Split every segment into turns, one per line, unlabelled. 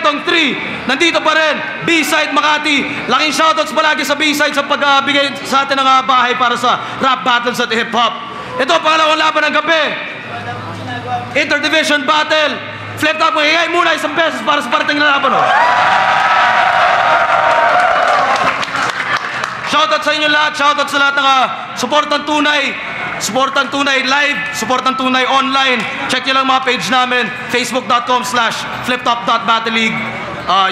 Palentong 3, nandito pa rin, B-Side Makati. Laking shoutouts palagi sa B-Side sa pagbigay sa atin ng bahay para sa rap battles at hip-hop. Ito, pangalawang laban ng gabi. Interdivision Battle. Flip top, magigay muna isang beses para sa parating na laban. Shoutout sa inyo lahat, shoutout sa lahat ng supportang tunay live, supportang tunay online. Check nyo lang mga page namin, facebook.com/fliptop.battleleague,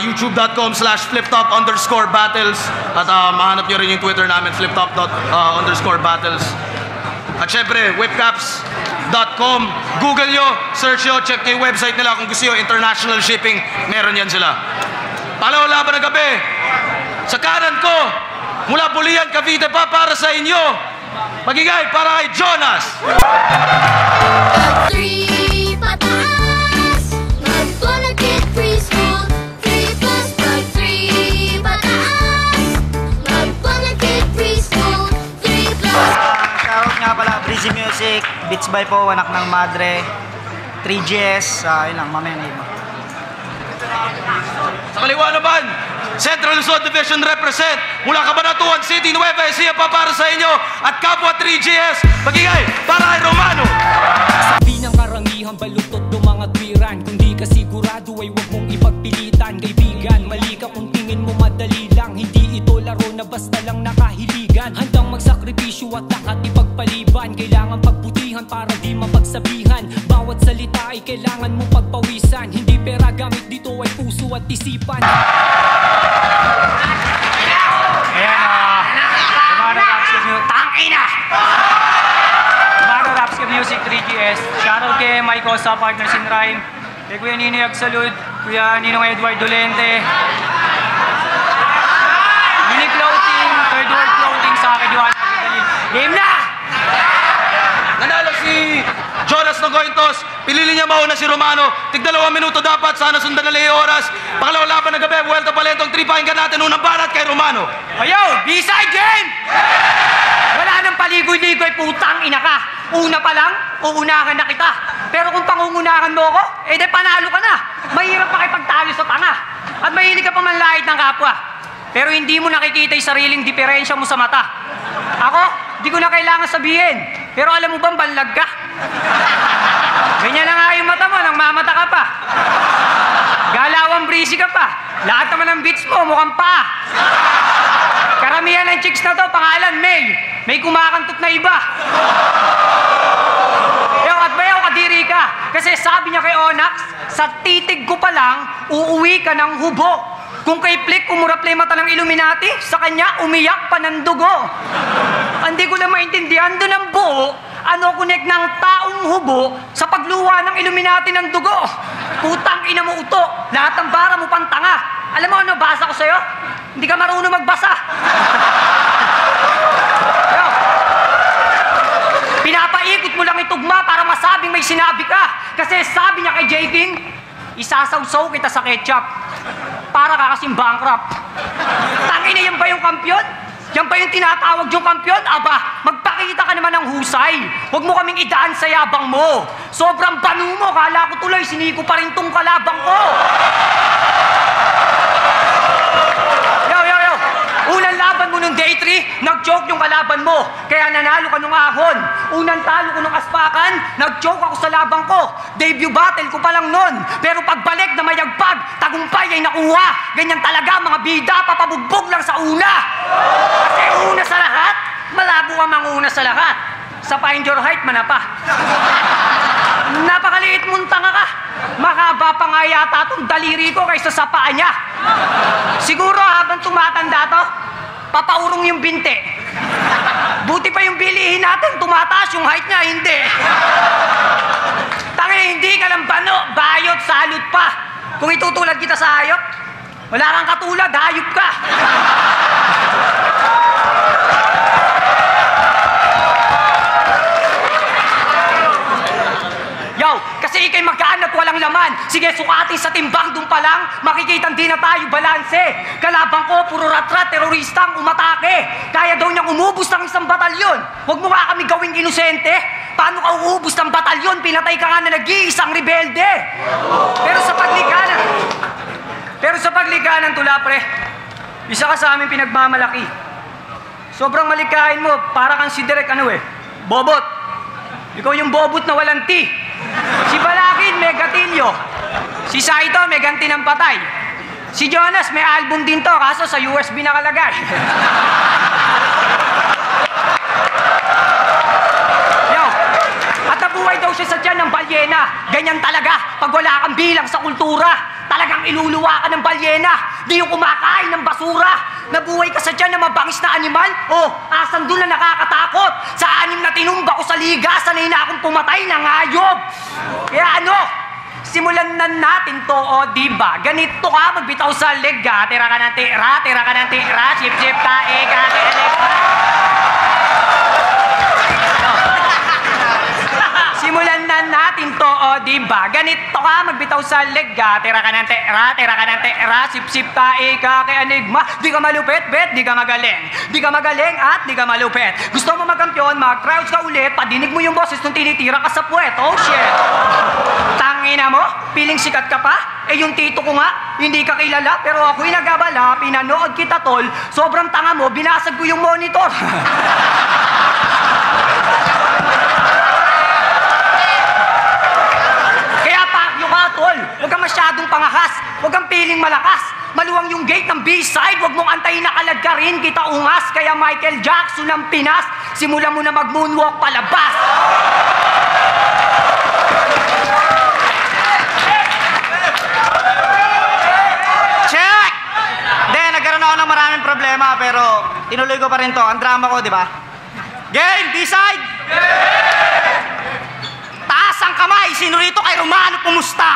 youtube.com/fliptop_battles, at mahanap nyo rin yung Twitter namin, fliptop_battles. At syempre, whipcaps.com, Google nyo, search nyo, check nyo yung website nila kung gusto nyo, international shipping, meron yan sila. Pangalawang laban ng gabi, sa kanan ko, mula Bulian, Cavite pa para sa inyo, magigay para kay Jonas.
Three pataas, mag-volunteer preschool. 3 plus pag 3 pataas, mag-volunteer preschool. 3 plus.
Shoutout nga pala, Breezy Music, Beats by Po, Anak ng Madre, 3GS, yun lang, mamaya na iba.
Sa kaliwa naman, Central Luzon Division represent mula Cabanatuan City, Nueva Ecija pa para sa inyo, at kapwa 3GS, magigay para kay Romano.
Sabi ng karangihan, balutot do mga twiran. Kung di ka sigurado ay huwag mong ipagpilitan. Kaibigan, mali ka kung tingin mo madali lang. Hindi ito laro na basta lang nakahiligan. Handang magsakripisyo at lahat ipagpaliban. Kailangan pagbutihan para di mapagsabihan. Bawat salita ay kailangan mong pagpawisan. Hindi pera gamit dito ay puso at isipan.
Ayan, Romano Raps Tangina! Romano Raps Music 3GS. Shoutout kay Michael sa Partners in Rhyme. Kay Kuya Ninoy Agsalud, Kuya Ninong Edward Dolente. Unique Clothing, Third World Clothing sa akin, Johan. Game na!
Nanalo si Jonas Nogointos. Pilili niya mauna si Romano. Tig 2 minuto dapat. Sana sundan na yung oras. Pangalawang laban ng gabi. Vuelta Palentong 3. Pakinggan natin unang banat kay Romano.
Ayaw! B-side game! Wala nang paligoy-ligoy, putang ina ka. Una pa lang, uunahan na kita. Pero kung pangungunahan mo ko, di panalo ka na. Mahirap pa kayo pagtalo sa tanga. At mahilig ka pa manlait ng kapwa. Pero hindi mo nakikita yung sariling diferensya mo sa mata. Ako, di ko na kailangan sabihin. Pero alam mo bang banlag ka? Ganyan na nga yung mata mo, nang mamata ka pa. Galawang breezy ka pa. Lahat naman ng beats mo, mukhang pa. Karamihan ng chicks na to, pangalan May. May kumakantot na iba. At bayaw kadiri ka. Kasi sabi niya kay Onyx, sa titig ko pa lang, uuwi ka ng hubo. Kung kay Flick, umuraplay mata ng Illuminati, sa kanya, umiyak pa ng dugo. Hindi ko na maintindihan doon ang buo, ano connect ng taong hubo sa pagluwa ng Illuminati ng dugo. Putang ina mo uto, lahat ng bara mo pantanga. Alam mo ano, basa ko sa'yo? Hindi ka marunong magbasa. Yo, pinapaikot mo lang itugma para masabing may sinabi ka. Kasi sabi niya kay J. King, isasawsaw kita sa ketchup para ka kasing bankrupt. Tangina, yan ba yung kampiyon? Yan ba yung tinatawag yung kampiyon? Aba, magpakita ka naman ng husay. Huwag mo kaming idaan sa yabang mo. Sobrang banu mo, kala ko tuloy siniko pa rin tong kalabang ko. Yo, unang laban mo nung day 3, nag-joke yung kalaban mo. Kaya nanalo ka nung ahon. Unang talo ko nung aspakan, nag-joke ako sa labang ko. Debut battle ko pa lang nun. Pero pagbalik na mayagpag, tagumpay ay nakuha. Ganyan talaga mga bida, papabugbog lang sa una. Kasi una sa lahat, malabo ka manguna sa lahat. Sa find your height, manapa. Napakaliit mong tanga ka. Mahaba pa nga yata itong daliri ko kaysa sa paa niya. Siguro habang tumatanda to, papaurong yung binte. Buti pa yung bilihin natin, tumataas yung height niya, hindi. Tangina, hindi ka lang bano, bayot, salot pa. Kung itutulad kita sa hayop, wala kang katulad, hayop ka. Yo, kasi ikay magaan at walang laman. Sige, sukatin sa timbang dun pa lang. Makikita di na tayo balanse. Kalabang ko, puro ratrat, terorista ang umatake. Kaya daw niyang umubos ng isang batalyon. Huwag mo nga kami gawing inosente. Paano ka uubos ng batalyon? Pinatay ka nga na nag-iisang rebelde. Pero sa paglikha na... malikha ng tula, pre. Isa ka sa aming pinagmamalaki. Sobrang malikhain mo, para kang si Derek, bobot. Ikaw yung bobot na walang T. Si Balakin, may gatilyo. Si Saito, may ganti ng patay. Si Jonas, may album din to, kaso sa USB nakalagay. Yo, at nabuhay daw siya sa tiyan ng balyena. Ganyan talaga, pag wala kang bilang sa kultura. Talagang iluluwa ka ng balyena. Di yung kumakain ng basura. Nabuhay ka sa tiyan ng mabangis na animal. Oh, asan doon na nakakatakot? Sa 6 na tinumba ko sa liga, sanay na akong pumatay ng hayop. Kaya simulan na natin to, diba? Ganito ka, magbitaw sa lega. Tira ka ng tira, tira ka ng tira. Sip-sip tae ka, tira. Simulan na natin to, diba? Ganito ka, magbitaw sa lega. Tira ka ng tira, tira ka ng tira. Sip-sip tae ka kay Enigma. Di ka malupit, bet, di ka magaling. Di ka magaling at di ka malupit. Gusto mo magkampiyon, mag-tryouts ka ulit. Padinig mo yung boses nung tinitira ka sa puwet. Oh, shit. Tangina mo, piling sikat ka pa? Eh yung tito ko nga, hindi ka kilala, pero ako'y nagabala, pinanood kita tol, sobrang tanga mo, binasag ko yung monitor. Kaya pakyo ka tol, huwag kang masyadong pangakas, huwag kang piling malakas. Maluwang yung gate ng B-side, huwag mong antayin na kalagkarin, kita ungas, kaya Michael Jackson ang Pinas, simulan mo na mag-moonwalk palabas.
Check! Hindi, nagkaroon ako ng maraming problema, pero tinuloy ko pa rin to. Ang drama ko, di ba? Game! B-side! Taas ang kamay! Sino rito kay Romano pumusta?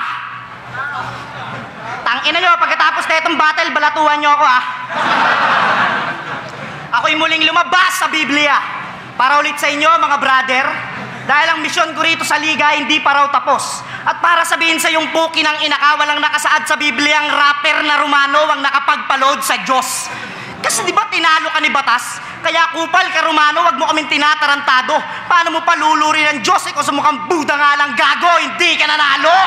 Tangina nyo, pagkatapos na itong battle, balatuhan nyo ako, Ako'y muling lumabas sa Biblia para ulit sa inyo, mga brother, dahil ang misyon ko rito sa liga hindi pa raw tapos. At para sabihin sa yung puki ng inaka, walang nakasaad sa Biblia ang rapper na Romano ang nakapagpaload sa Diyos. Kasi di ba tinalo ka ni Batas? Kaya kupal ka Romano, wag mo kaming tinatarantado. Paano mo palulurin ang Diyos? Ikaw sa mukhang Buddha nga lang gago, hindi ka nanalo!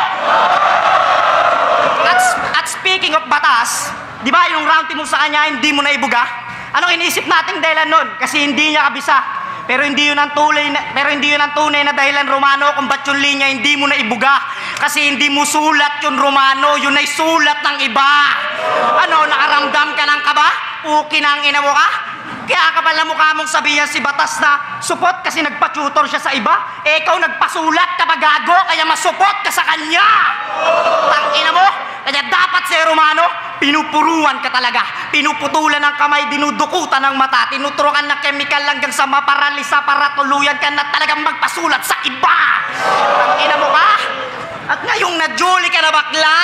At speaking of Batas, di ba yung round team mo sa kanya, hindi mo na ibuga? Anong iniisip nating dahilan nun? Kasi hindi niya kabisa. Pero hindi yun ang tunay na dahilan, Romano, kung ba't yung linya hindi mo na ibuga. Kasi hindi mo sulat yun, Romano. Yun ay sulat ng iba. Ano, nakaramdam ka ng kaba? Puki na ang ina mo ka? Kaya kapal na mukha mong sabihan si Batas na supot kasi nagpa-tutor siya sa iba. Eh, ikaw nagpasulat ka pa gago, kaya masupot ka sa kanya. Tangina mo. Kaya dapat si Romano, pinupuruan ka talaga. Pinuputulan ng kamay, dinudukutan ng mata, tinuturukan ng chemical hanggang sa maparalisa para tuluyan ka na talagang magpasulat sa iba. Tangina mo ka? At ngayong na-jolly ka na bakla,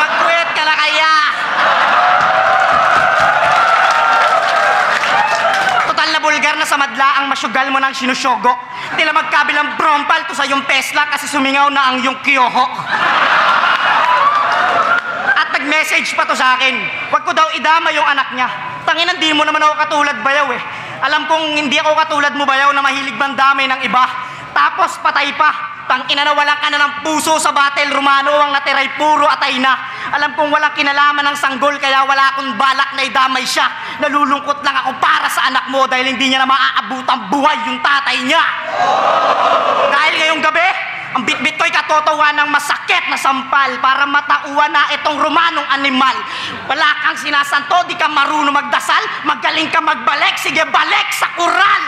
mag-quit ka na kaya. Total na bulgar na sa madla ang masyugal mo ng sinusyogo. Tila magkabilang brompal to sa yung pesla kasi sumingaw na ang yung kiyoho. At nag-message pa to sa akin. Wag ko daw idama yung anak niya. Tanginan, di mo naman ako katulad bayaw eh. Alam kong hindi ako katulad mo bayaw na mahilig bandamay ng iba. Tapos patay pa. Tangina na walang ka na ng puso sa battle, Romano, ang natiray puro atay na. Alam kong walang kinalaman ng sanggol kaya wala akong balak na idamay siya. Nalulungkot lang ako para sa anak mo dahil hindi niya na maaabot ang buhay yung tatay niya. Dahil ngayong gabi, ang bitbit ko'y katotohan ng masakit na sampal para matauhan na itong Romanong animal. Wala kang sinasanto, di ka marunong magdasal, magaling ka magbalik, sige balik sa kural.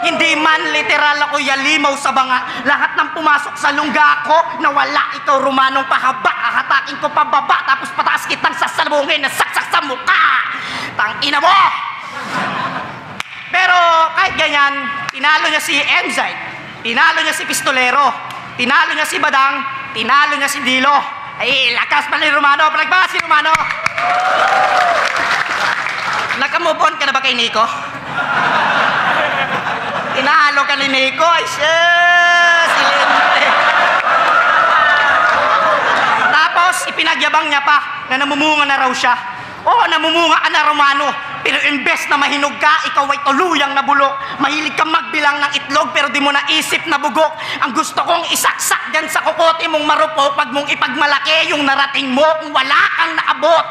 Hindi man literal ako yalimaw sa banga. Lahat ng pumasok sa lungga ko, nawala ikaw Romanong pahaba. Ahatakin ko pababa, tapos pataas kitang sasalubungin na saksak sa mukha. Tangina mo! Pero kahit ganyan, tinalo niya si Enzyme, tinalo niya si Pistolero, tinalo niya si Badang, tinalo niya si Dilo. Ay, lakas pa ni Romano. Palagpakas si Romano. Naka-move on ka na ba kay Nico? Tinalo ka ni Nico. Ay, silente. Tapos, ipinagyabang niya pa na namumunga na raw siya. Oo, namumunga ka na, Romano. Pero imbes na mahinog ka, ikaw ay tuluyang nabulok. Mahilig kang magbilang ng itlog pero di mo naisip na bugok. Ang gusto kong isaksak dyan sa kukote mong marupok, pag mong ipagmalaki yung narating mo kung wala kang naabot.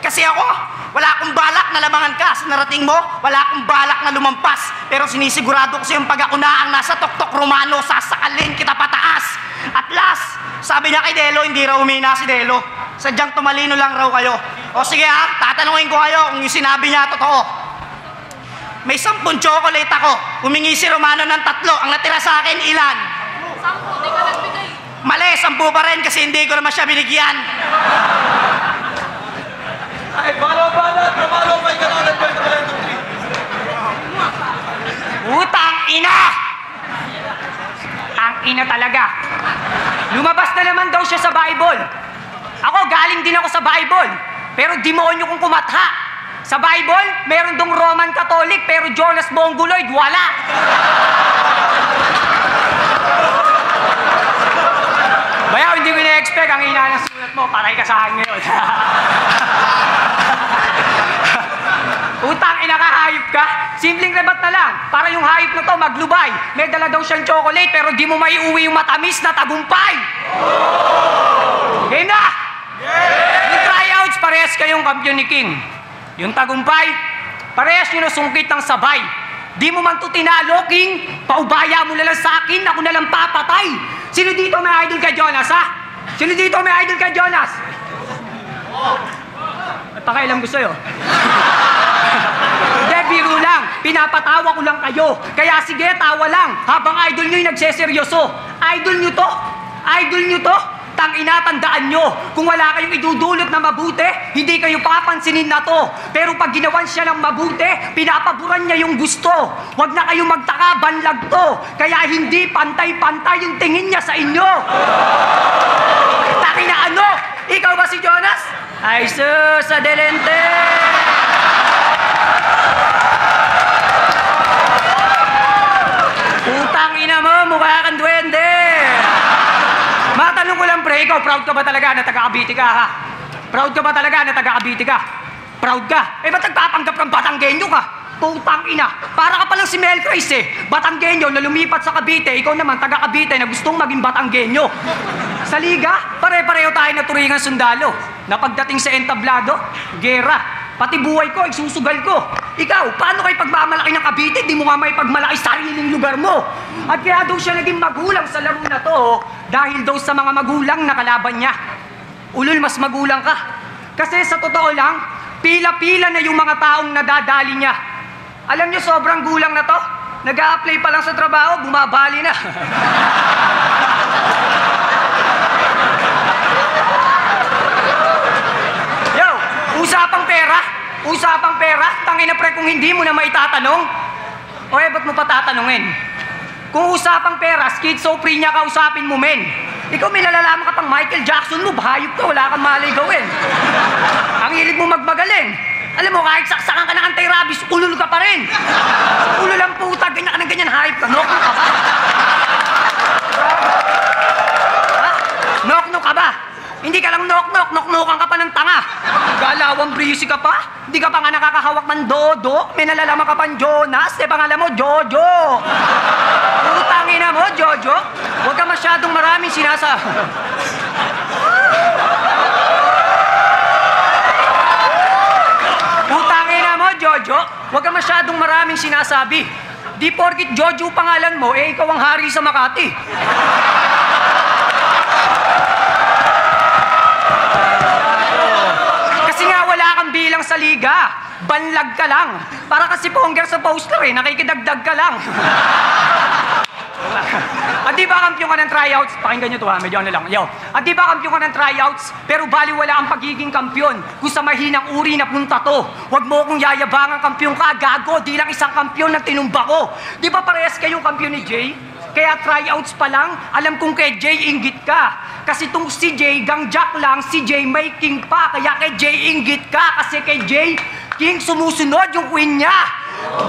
Kasi ako, wala akong balak na lamangan ka. Sa narating mo, wala akong balak na lumampas. Pero sinisigurado ko sa yung pag ako na ang nasa tuktok Romano, sasakalin kita pataas. At last, sabi niya kay Delo, hindi raw umina si Delo. Sadyang tumalino lang raw kayo. O sige ha, tatanungin ko kayo kung yung sinabi niya totoo. May 10 chocolate ako. Humingi si Romano ng 3. Ang natira sa akin, ilan?
10, di ka nagbigay.
Mali, 10 pa rin kasi hindi ko naman siya binigyan.
Ay, balo-balo, tumalo, may gano'n,
Utang ina! Ang ina talaga. Lumabas na naman daw siya sa Bible. Ako, galing din ako sa Bible. Pero demonyo kong kumatha. Sa Bible, meron dong Roman Catholic, pero Jonas Mongoloid, wala. Bayaw, hindi ko na-expect ang ina ng sulat mo. Paray ka sa akin ngayon. Utang ina ka, hayop ka? Simpleng rebat na lang. Para yung hayop na to maglubay. May dala daw siyang chocolate pero di mo may uwi yung matamis na tagumpay. Game na! Yung tryouts, parehas kayong kampiyon ni King. Yung tagumpay, parehas nyo na sungkit ng sabay. Di mo man to tinalo, King. Paubaya mo na lang sa akin, ako na lang papatay. Sino dito may idol kay Jonas, ha? Sino dito may idol kay Jonas? At pakailam ko sa'yo. Hindi, biro lang. Pinapatawa ko lang kayo. Kaya sige, tawa lang. Habang idol nyo yung nagseseryoso. Idol nyo to? Idol nyo to? Tangina, tandaan nyo. Kung wala kayong idudulot na mabuti, hindi kayo papansinin na to. Pero pag ginawan siya ng mabuti, pinapaboran niya yung gusto. Huwag na kayong magtaka, banlag to. Kaya hindi pantay-pantay yung tingin niya sa inyo. Tangina, ano? Ikaw ba si Jonas? Ay, sus, adelente! Putang ina mo, mukha kang duwende! Matanong ko lang, pre, ikaw, proud ka ba talaga na taga-Cavite ka, ha? Proud ka ba talaga na taga-Cavite ka? Proud ka? Eh, ba't nagpapanggap kang Batanggenyo ka? Putang ina, para ka palang si Mel Chris, eh. Batanggenyo na lumipat sa Cavite, ikaw naman taga-Cavite na gustong maging Batanggenyo. Sa liga, pare-pareho tayo na turingan sundalo. Na pagdating sa entablado, gera. Pati buhay ko, isusugal ko. Ikaw, paano kayo pagmamalaki ng Cavite? Di mo nga may pagmalaki sariling lugar mo. At kaya daw siya naging magulang sa laro na to, dahil daw sa mga magulang na kalaban niya. Ulol, mas magulang ka. Kasi sa totoo lang, pila-pila na yung mga taong nadadali niya. Alam niyo, sobrang gulang na to. Nag-a-apply pa lang sa trabaho, bumabali na. Yo, usapang pera? Usapang pera? Tangina pre, kung hindi mo na maitatanong, o ba't mo patatanungin? Kung usapang pera, schizophrenia ka usapin mo, men. Ikaw may nalalaman ka pang Michael Jackson mo, bahayop ka, wala kang malay gawin. Ang hilig mo magmagaling. Alam mo, kahit saksakan ka ng anti-rabies, ulul ka pa rin. Ulul ang puta, ganyan ka ng ganyan, hayop ka. Nok-nok ka ba? Ha? Nok-nok ka ba? Hindi ka lang nok-nok, nok-nokan ka pa ng tanga. Galawang breezy ka pa? Hindi ka pa nga nakakahawak ng dodo? May nalalaman ka pang Jonas? Eh, pangalan mo, Jojo. Utangin na mo, Jojo. Huwag ka masyadong maraming sinasa... Jojo, huwag ka masyadong maraming sinasabi. Di porkit Jojo pangalan mo, eh ikaw ang hari sa Makati. Kasi nga wala kang bilang sa liga. Banlag ka lang. Para kasi pongger sa poster eh, nakikidagdag ka lang. At di ba kampiyon ka ng tryouts? Pakinggan nyo to ha, medyo ano lang. Yo. At di ba kampiyon ka ng tryouts? Pero baliwala ang pagiging kampiyon. Kung sa mahinang uri na punta to. Huwag mo kong yayabangang kampiyon ka, gago. Di lang isang kampiyon na tinumba ko. Di ba parehas kayong kampiyon ni Jay? Kaya tryouts pa lang, alam kong kay Jay inggit ka. Kasi tong si Jay, gangjak lang, si Jay may king pa. Kaya kay Jay inggit ka. Kasi kay Jay, king sumusunod yung queen niya.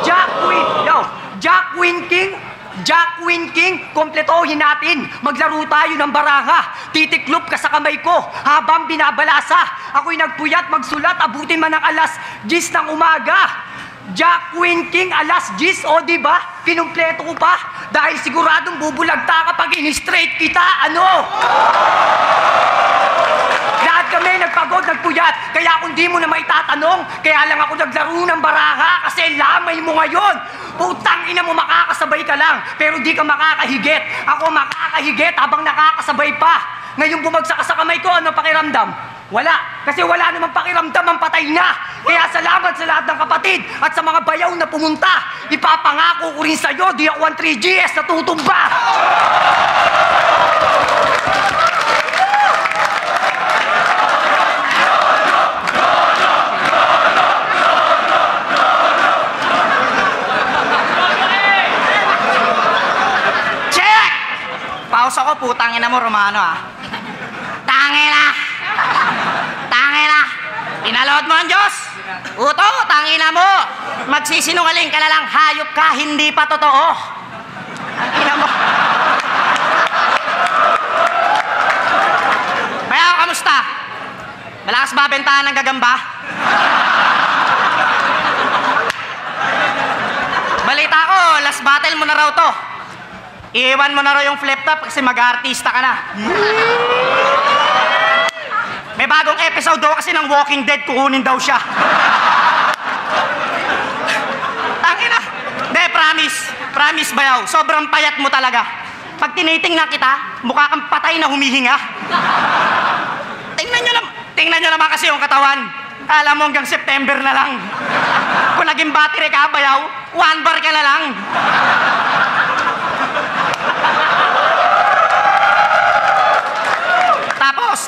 Jack Queen. Yo, Jack Queen King. Jack Queen King, kompletohin natin. Maglaro tayo ng baraha. Titiklop ka sa kamay ko habang binabalasa. Ako'y nagpuyat magsulat, abutin man ng alas 10 ng umaga. Jack, Queen, King, Alas, Gis, o diba? Kinumpleto ko pa dahil siguradong bubulagta kapag in-straight kita, ano? Lahat kami nagpagod, nagpuyat, kaya kung di mo na maitatanong, kaya lang ako naglaro ng baraha kasi lamay mo ngayon. Putang ina mo, makakasabay ka lang, pero di ka makakahigit. Ako makakahigit habang nakakasabay pa. Ngayon bumagsak ka sa kamay ko, ano pakiramdam? Wala, kasi wala namang pakiramdam ang patay na. Kaya salamat sa lahat ng kapatid at sa mga bayaw na pumunta. Ipapangako ko rin sa'yo, di ako ang 3GS na tutumba.
Check! Pause ako, putang ina mo, Romano ah. Tangina! Tangina! Pinalood mo ang Diyos! Uto, tangina mo! Magsisinungaling ka na lang, hayop ka, hindi pa totoo. Tangina mo. Kaya, kamusta? Malakas ba bentahan ng gagamba? Balita ko, last battle mo na raw to. Iiwan mo na raw yung flip top kasi mag-artista ka na. May bagong episode daw kasi ng Walking Dead, kukunin daw siya. Tangina. De, promise bayaw. Sobrang payat mo talaga. Pag tinitingnan kita, mukha kang patay na humihinga. Tingnan nyo naman kasi yung katawan. Kala mo hanggang September na lang. Kung naging battery ka, bayaw, 1 bar ka na lang.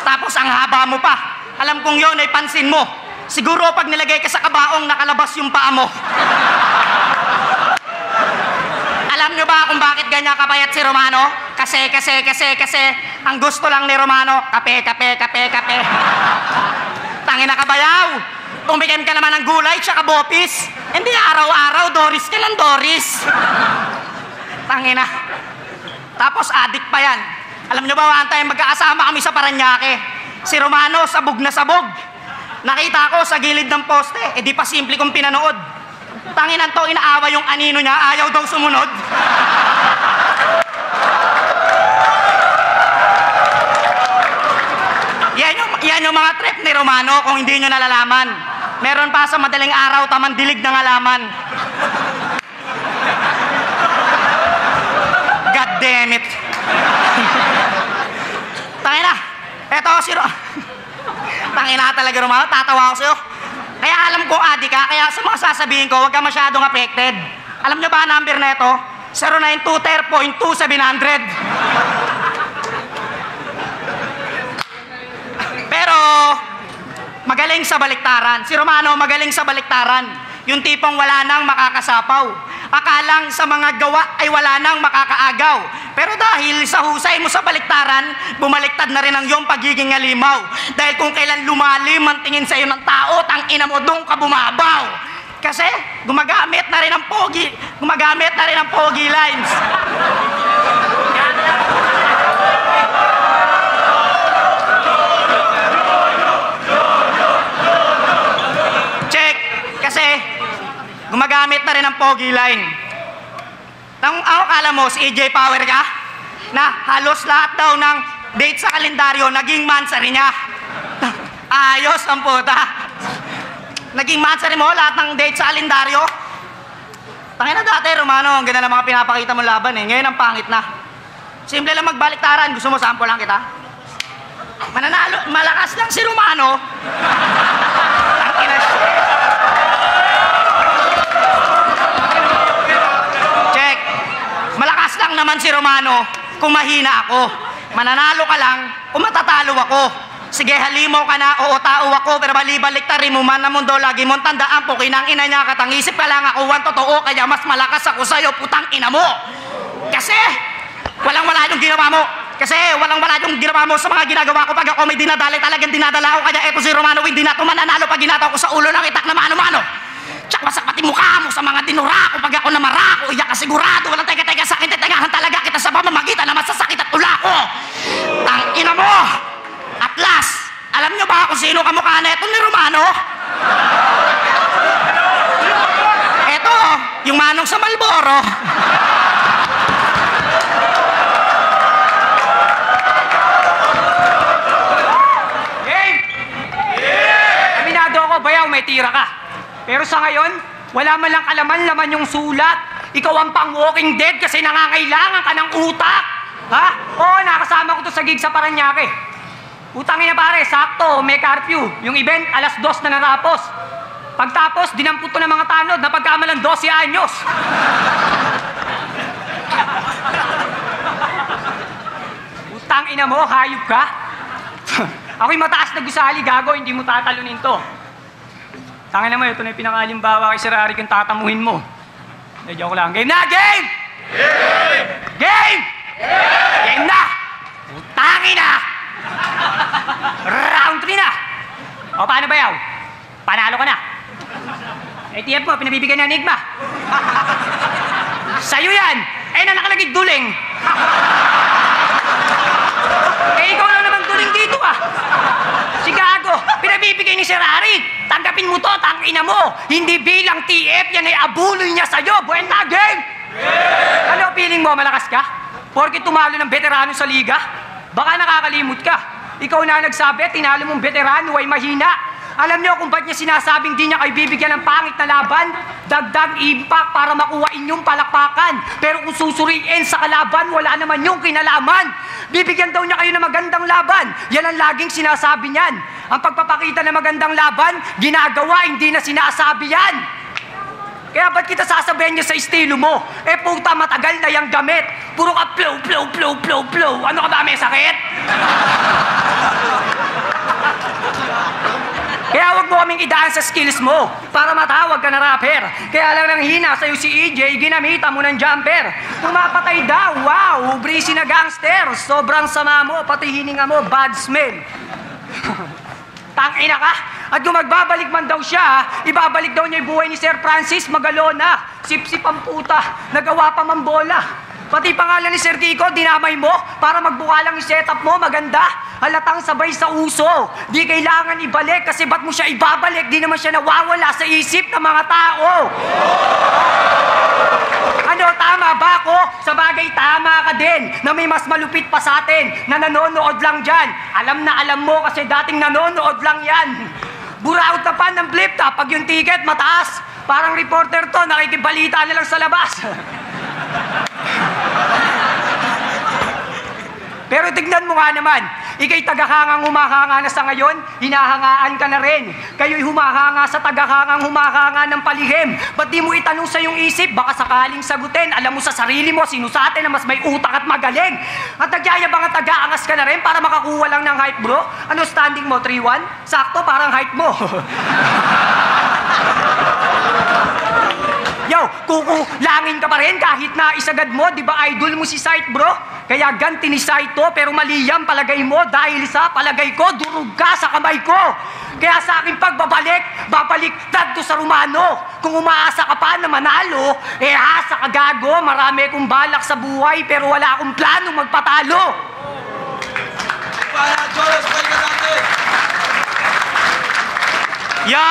Tapos ang haba mo pa. Alam kong yun ay pansin mo. Siguro pag nilagay ka sa kabaong, nakalabas yung paa mo. Alam nyo ba kung bakit ganyan kapayat si Romano? Kasi ang gusto lang ni Romano, kape. Tangina ka bayaw. Tumikim ka naman ng gulay tsaka bopis. Hindi araw-araw, Doris ka lang, Doris. Tangina. Tapos adik pa yan. Alam nyo ba, one time magkakasama kami sa Paranaque. Si Romano, sabog na sabog. Nakita ko sa gilid ng poste, di pa simple kong pinanood. Tanginan to, inaawa yung anino niya, ayaw daw sumunod. Yan yung mga trip ni Romano kung hindi nyo nalalaman. Meron pa sa madaling araw, tamang dilig ng halaman. God damn it. Tangina, eto si Tangina talaga Romano, tatawa ako sa'yo. Kaya alam ko adik ka, kaya sa mga sasabihin ko, huwag ka masyadong affected. Alam nyo ba ang number na ito? 0920.2700. Pero, magaling sa baliktaran. Si Romano magaling sa baliktaran. Yung tipong wala nang makakasapaw. Akalang sa mga gawa ay wala nang makakaagaw. Pero dahil sa husay mo sa baliktaran, bumaliktad na rin ang iyong pagiging halimaw. Dahil kung kailan lumalim ang tingin sa iyo ng tao, tangina mo doon ka bumabaw. Kasi gumagamit na rin ang pogi lines. Check. Kasi gumagamit na rin ang pogi line. Akala mo, si AJ Power ka? Na halos lahat daw ng date sa kalendaryo, naging mansari niya. Ayos ang puta. Naging mansari mo lahat ng date sa kalendaryo? Tangina dati, Romano, ang ganda ng mga pinapakita mong laban eh. Ngayon ang pangit na. Simple lang magbaliktaran. Gusto mo, sample lang kita? Mananalo, malakas lang si Romano. Tangina siya. Malakas lang naman si Romano kung mahina ako. Mananalo ka lang kung matatalo ako. Sige, halimaw ka na, oo, tao ako, pero balibaliktarin mo man na mundo, lagi mong tandaan po, kinang ina niya, katangisip ka lang ako, totoo, kaya mas malakas ako sa'yo, putang ina mo. Kasi, walang-wala yung ginawa mo. Kasi, walang-wala yung ginawa mo sa mga ginagawa ko. Pag ako may dinadali, talagang dinadala ako, kaya eto si Romano, hindi na ito mananalo pag ginataw ko sa ulo ng itak na mano-mano. Tsaka sa pati mukha mo sa mga dinura ko, pag ako namara ko, iyak ka sigurado, walang teka-teka sa akin, tetengahan talaga kita sa pamamagitan na masasakit at tula ko. Tangina mo! At last, alam nyo ba kung sino kamukha na ito ni Romano? Yung manong sa Malboro.
Game! Aminado ako, bayaw, may tira ka. Pero sa ngayon, wala man lang kalaman-laman yung sulat. Ikaw ang pang-walking dead kasi nangangailangan ka ng utak. Ha? Oo, nakasama ko to sa gig sa Paranaque. Utangin na pare, sakto, may curfew. Yung event, 2:00 na natapos. Pagtapos, dinampot to ng mga tanod na pagkamalang 12 anyos. Utang ina mo, hayop ka? Ako'y mataas na gusali, gago, hindi mo tatalunin to. Tangin na mo, ito na yung pinakalimbawa kay Sir Ari kung tatamuhin mo. Joke lang. Game na! Game! Game! Game! Game na! Utangin na! Round 3 na! O, paano ba yaw? Panalo ka na. ATF mo, pinabibigyan ng Enigma. Sa'yo yan! Eh, na nakalagay duling. Eh, ikaw lang naman duling dito ah. Si Gago, pinabibigay ni Sir Ari. Tanggapin mo to, tangina mo. Hindi bilang TF, yan ay abuloy niya sa'yo. Buena game! Ano, feeling mo, malakas ka? Porke tumalo ng veterano sa liga? Baka nakakalimot ka. Ikaw na nagsabi, tinalo mong veterano ay mahina. Alam niyo kung ba't niya sinasabing di niya kayo bibigyan ng pangit na laban? Dagdag impact para makuha inyong palakpakan. Pero kung susuriin sa kalaban, wala naman yung kinalaman. Bibigyan daw niya kayo ng magandang laban. Yan ang laging sinasabi niyan. Ang pagpapakita ng magandang laban, ginagawa, hindi na sinasabi yan. Kaya ba't kita sasabihin niya sa estilo mo? Eh puta, matagal na yung gamit. Puro ka flow, flow, flow, flow, flow. Ano ka ba, may sakit? Kaya wag mo kaming idaan sa skills mo para matawag ka na rapper. Kaya lang nang hina sa'yo si EJ, ginamita mo ng jumper. Pumapatay daw, wow, breezy na gangster. Sobrang sama mo, pati hininga mo, bad smell. Tangina ka? At kung magbabalik man daw siya, ibabalik daw niya yung buhay ni Sir Francis Magalona. Sip-sip ang puta, nagawa pa man bola. Pati pangalan ni Sir Kiko, dinamay mo para magbuka lang yung setup mo, maganda. Halatang sabay sa uso. Di kailangan ibalik kasi ba't mo siya ibabalik? Di naman siya nawawala sa isip ng mga tao. Ano, tama ba ako? Sa bagay, tama ka din na may mas malupit pa sa atin na nanonood lang dyan. Alam na alam mo kasi dating nanonood lang yan. Buraot na pa ng flip top pag yung ticket mataas. Parang reporter to, nakikibalita na lang sa labas. Pero tignan mo nga naman, ikay tagahangang humahanga na sa ngayon, hinahangaan ka na rin. Kayo'y humahanga sa tagahangang humahanga ng palihim. Ba't di mo itanong sa iyong isip, baka sakaling sagutin, alam mo sa sarili mo, sino sa atin na mas may utak at magaling. At nagyayabang at taga-angas ka na rin para makakuha lang ng height, bro. Ano standing mo, 3-1? Sakto, parang height mo. Yo, kukulangin ka pa rin kahit na isagad mo, di ba idol mo si Sight, bro? Kaya ganti ni Sight to, pero mali yan palagay mo dahil sa palagay ko, durug ka sa kamay ko. Kaya sa aking pagbabalik, babaliktad to sa Romano. Kung umaasa ka pa na manalo, eh asa ka gago, marami akong balak sa buhay pero wala akong plano magpatalo.
Yo!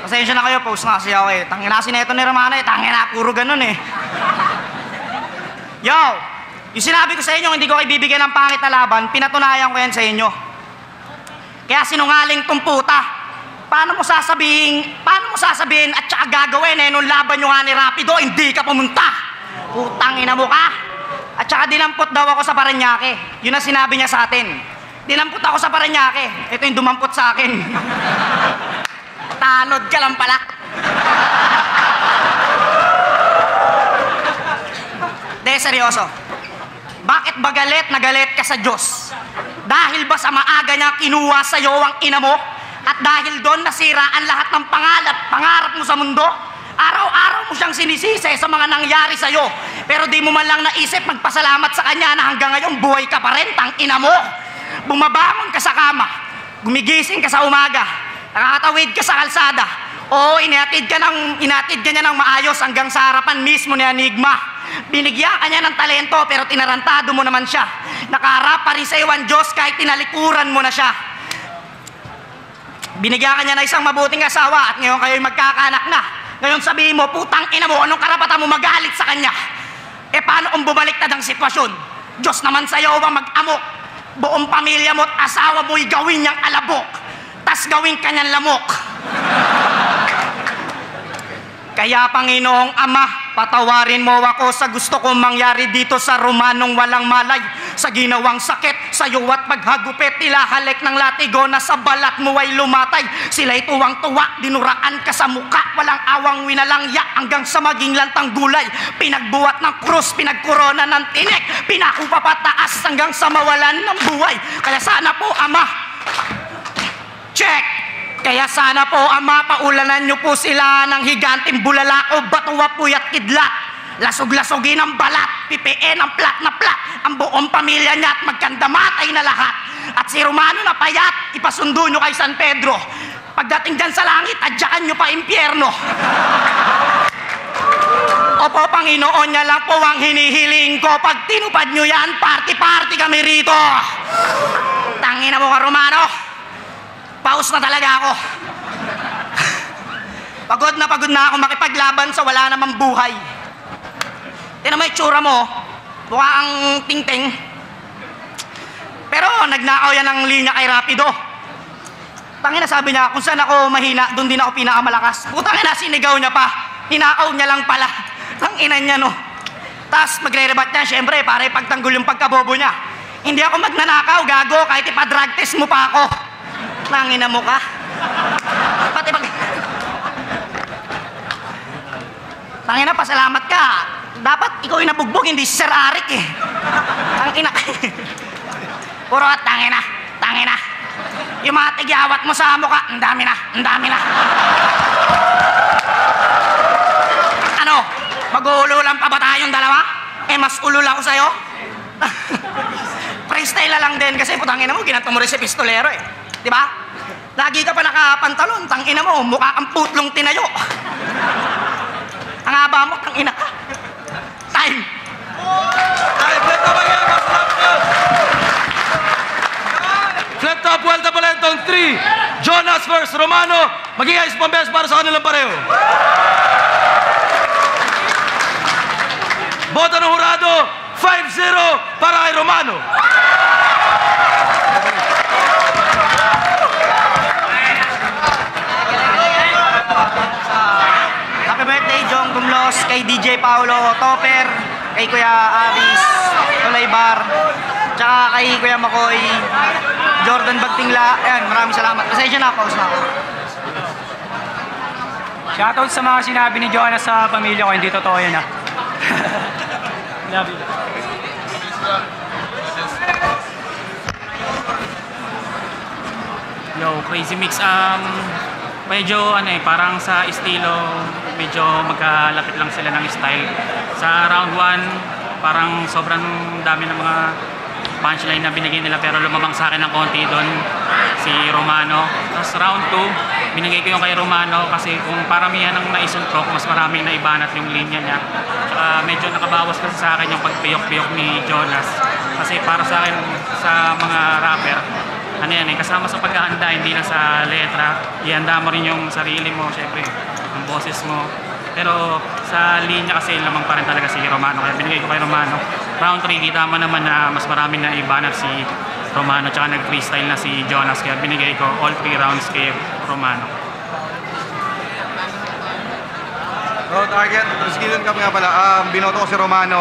Pasensya na kayo, post na kasi ako eh. Tanginasin na ito ni Romano eh. Tangina, puro ganun eh. Yo! Yung sinabi ko sa inyo, hindi ko kayo bibigyan ng pangit na laban, pinatunayan ko yan sa inyo. Kaya sinungaling tong puta. Paano mo sasabihin at saka gagawin eh nung laban nyo nga ni Rapido, hindi ka pumunta. Putang ina mo ka. At saka dinampot daw ako sa Paranaque. Yun ang sinabi niya sa atin. Dinampot ako sa Paranaque. Ito yung dumampot sa akin. Tanod ka lang pala. De, seryoso. Bakit ba galit na galit ka sa Diyos? Dahil ba sa maaga niya kinuha sa'yo ang ina mo? At dahil doon nasiraan lahat ng pangarap mo sa mundo? Araw-araw mo siyang sinisisi sa mga nangyari sa'yo. Pero di mo man lang naisip magpasalamat sa kanya na hanggang ngayon buhay ka pa rin, tang ina mo. Bumabangon ka sa kama. Gumigising ka sa umaga. Nakakatawid ka sa kalsada. Oo, inatid ka niya ng maayos hanggang sa harapan mismo ni Enigma. Binigyan ka niya ng talento pero tinarantado mo naman siya. Nakaharap pa rin sa iwan Diyos kahit tinalikuran mo na siya. Binigyan ka niya ng isang mabuting asawa at ngayon kayo'y magkakaanak na. Ngayon sabihin mo, putang ina mo, anong karapatan mo magalit sa kanya? Eh paano kung bumaliktad ang sitwasyon? Diyos naman sa'yo ba mag-amok? Buong pamilya mo at asawa mo'y gawin niyang alabok, tas gawin kanyang lamok. Kaya Panginoong Ama, patawarin mo ako sa gusto kong mangyari dito sa Romanong walang malay, sa ginawang sakit, sa yuwat paghagupit, ilahalik ng latigo na sa balat mo ay lumatay. Sila'y tuwang-tuwa, dinuraan ka sa muka, walang awang winalangya hanggang sa maging lantang gulay. Pinagbuhat ng krus, pinagkorona ng tinik, pinako papataas hanggang sa mawalan ng buhay. Kaya sana po Ama, check! Kaya sana po Ama, paulanan niyo po sila ng higanting bulalako, batuwa puyat kidlat, lasog-lasogin ang balat, pipiin ang plat na plat, ang buong pamilya niya at magkandamatay na lahat. At si Romano na payat, ipasundo niyo kay San Pedro. Pagdating dyan sa langit, adyakan niyo pa impyerno. Opo Panginoon, niya lang po ang hinihiling ko. Pag tinupad niyo yan, party-party kami rito. Tangina mo ka Romano, paus na talaga ako. Pagod na ako makipaglaban sa wala namang buhay. Tingnan mo yung tsura mo, mukha ang ting-ting. Pero nagnakaw yan ng linya kay Rapido. Tangina, sabi niya, kung saan ako mahina, doon din ako pinakamalakas. Putangina, sinigaw niya pa. Ninakaw niya lang pala. Tangina niya, no. Tapos magre-rebat niya, syempre, para ipagtanggol yung pagkabobo niya. Hindi ako magnanakaw, gago, kahit ipa-drug test mo pa ako. Nangina mo ka. Pati pag... Tangina, pasalamat ka. Dapat ikaw yung nabugbog, hindi si Sir Arik eh. Tangina. Puro at tangina. Yung mga tigyawat mo sa mukha, ang dami na. Ano? Mag-uululan pa ba tayong dalawa? Eh, mas ulul ako sa'yo. Freestyle lang din kasi putangina mo, ginanto mo rin si pistolero eh. Diba? Lagi ka pa nakapantalon, tangina mo, mukha kang putlong tinayo. Ang haba mo, tangina ka. Time!
Flip top, Vuelta Palentong 3. Jonas versus Romano. Mag-iayos pang best para sa kanilang pareho. Boto ng hurado, 5-0 para kay Romano.
Happy birthday, Jong Gumlos, kay DJ Paolo Topper, kay Kuya Aris Tulaybar, tsaka kay Kuya Makoy, Jordan Bagtingla. Ayan, maraming salamat. Pasensya na, pause na ako.
Shoutout sa mga sinabi ni Jonas sa pamilya ko, hindi totoo yan ha. Love you.
Yo, Crazy Mix, medyo parang sa estilo, medyo magkalapit lang sila ng style. Sa round 1, parang sobrang dami ng mga punchline na binigay nila pero lumamang sa akin ng konti doon si Romano. Tapos round 2, binigay ko yung kay Romano kasi kung paramihan ng naisuntok, mas maraming naibanat yung linya niya. Tsaka medyo nakabawas kasi sa akin yung pagpiyok-piyok ni Jonas. Kasi para sa akin, sa mga rapper, kasama sa paghahanda, hindi lang sa letra. Ihanda mo rin yung sarili mo, syempre, ang boses mo. Pero sa linya kasi lamang pa rin talaga si Romano. Kaya binigay ko kay Romano. Round 3, kita mo naman na mas marami na ibanat si Romano. Tsaka nag-freestyle na si Jonas. Kaya binigay ko all 3 rounds kay Romano.
Oh, target. Skillin kami nga pala. Binoto ko si Romano.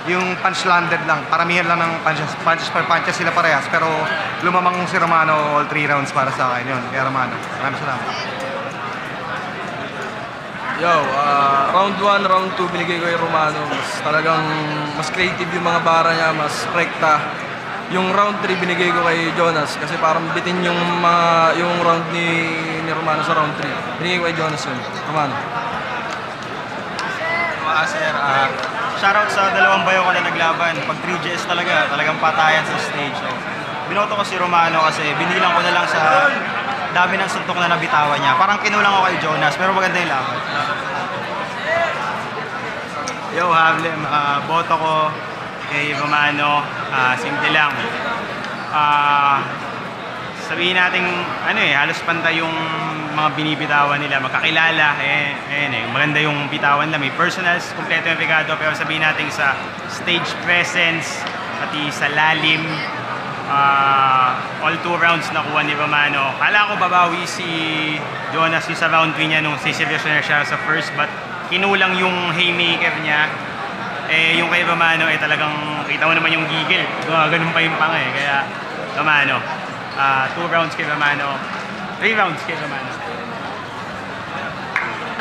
Yung punch landed lang. Paramihan lang ng punches per punches sila parehas. Pero lumamang si Romano all 3 rounds para sa akin yun. Kaya Romano. Maraming salamat.
Yo, round 1, round 2 binigay ko yung Romano. Mas creative yung mga bara niya, mas rekta. Yung round 3 binigay ko kay Jonas kasi parang bitin yung round ni Romano sa round 3. Binigay ko kay Jonas yun. Romano.
Sir, shoutout sa dalawang bayo ko na naglaban. Pag 3GS talagang patayan sa stage. So, binoto ko si Romano kasi binilang ko na lang sa dami ng suntok na nabitawan niya. Parang kinulang ako kay Jonas, pero maganda yung laban. Yo, Havlem, boto ko kay Romano, simple lang. Sabihin natin, halos pantay yung mga binibitawan nila, magkakilala, maganda yung bitawan nila, may personals, kompleto yung Ricardo, pero sabihin natin sa stage presence, pati sa lalim, all 2 rounds nakuha ni Romano. Kala ko babawi si Jonas yung sa round 3 niya nung siseryoso na siya sa first, but kinulang yung haymaker niya. Yung kay Romano talagang kita mo naman yung gigil. Ganun pa yung panga kaya Romano. 2 rounds kay Romano. 3 rounds kay Romano.